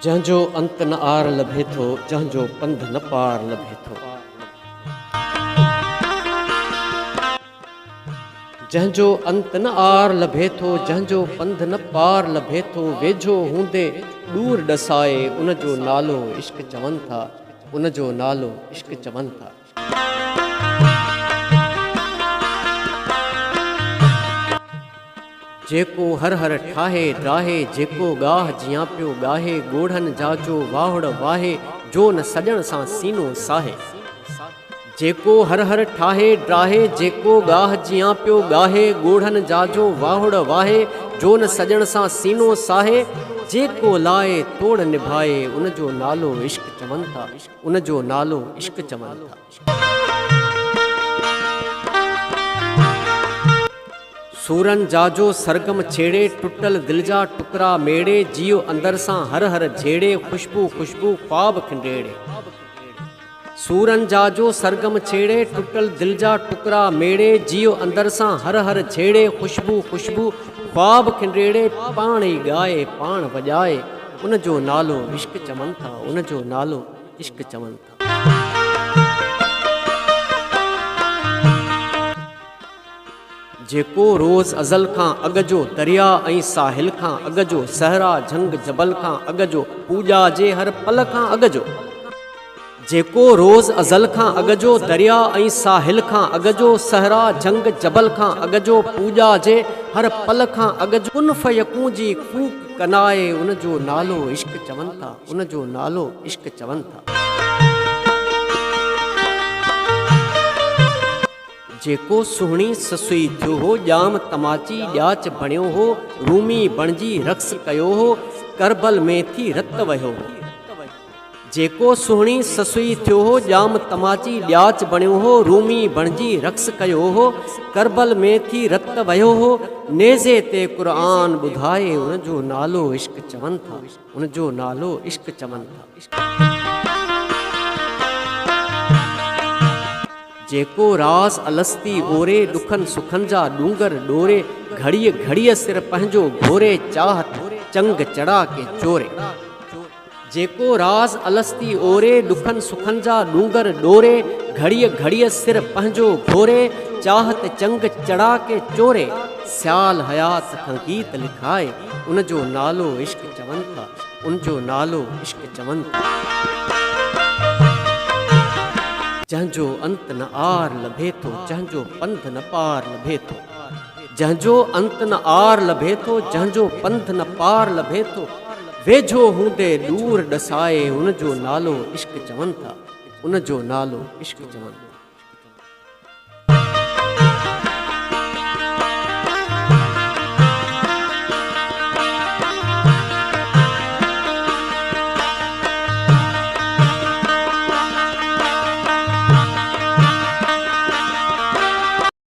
जंहिंजो अंत न आर लभे थो, जंहिंजो पंध न पार लभे थो। जंहिंजो अंत न आर लभे थो, जंहिंजो पंध न पार लभे थो। वेझो हूंदे दूर ॾसाए उनजो नालो इश्क चवनि था, उनजो नालो इश्क चवनि था। जेको हर हर ठाहे ड्राहे, जेको गाह जियां पियो गाहे। ॻोढ़नि जा जो वाहुड़ वाहे, जो न सॼण सां सीनो साहे। जेको हर हर ठाहे ड्राहे, जेको गाह जियां पियो गाहे। ॻोढ़नि जा जो वाहुड़ वाहे, जो न सॼण सां सीनो साहे। जेको लाए तोड़ निभाए, उनजो नालो इश्क चवनि था, उनजो नालो इश्क चवनि था। सूरन जाजो सरगम छेड़े, टुटल दिल जा टुकड़ा मेड़े। जियो अंदर सां हर हर झेड़े, खुशबू खुशबू ख्वाब खिंडेड़े। सूरन जाजो सरगम छेड़े, टुटल दिल जा टुकड़ा मेड़े। जियो अंदर सां हर हर झेड़े, खुशबू खुशबू ख्वाब खिंडेड़े। पाण ई गाए पाण वॼाए, उनजो नालो इश्क चवनि था, उनजो नालो इश्क चवनि था। जेको रोज़ अज़ल खां अॻ जो दरिया ऐं साहिल खां अॻ जो। सहरा झंग जबल खां अॻ जो, पूॼा जे हर पल खां अॻ जो। जेको रोज़ अज़ल खां अॻ जो दरिया ऐं साहिल खां अॻ जो। सहरा झंग जबल खां अॻ जो, पूॼा जे हर पल खां अॻ जो। कुन फयकूं जी कूक कनाए, उनजो नालो इश्क चवनि था, उनजो नालो इश्क चवनि था। जेको सुहिणी ससुई थियो हो, ॼाम तमाची ॼाच बणियो हो। रूमी बणजी रक्स कयो हो, करबल में थी रत वहियो हो। जेको सुहिणी ससुई थियो हो, ॼाम तमाची ॼाच बणियो हो। रूमी बणजी रक्स कयो हो, करबल में थी रत वहियो हो। नेज़े ते क़ुरान ॿुधाए, उनजो नालो इश्क चवनि था, उनजो नालो इश्क चवनि था। जेको रास अलस्ती ओरे, ॾुखनि सुखनि जा ॾूंगर ॾोरे। घड़ीअ घड़ीअ सिर पंहिंजो घोरे, चाहत चंग चढ़ा के चोरे। जेको रास अलस्ती ओरे, ॾुखनि सुखनि जा ॾूंगर ॾोरे। घड़ीअ घड़ीअ सिर पंहिंजो घोरे, चाहत चंग चढ़ा के चोरे। स्याल हयात खां गीत लिखाए, उनजो नालो इश्क चवनि था, उनजो नालो इश्क चवनि था। जंहिंजो अंत न आर लभे थो, जंहिंजो पंध न पार लभे थो। जंहिंजो अंत न आर लभे थो, जंहिंजो पंध न पार लभे थो। वेझो हूंदे दूर ॾसाए, उनजो नालो इश्क चवनि था, उनजो नालो इश्क चवनि था।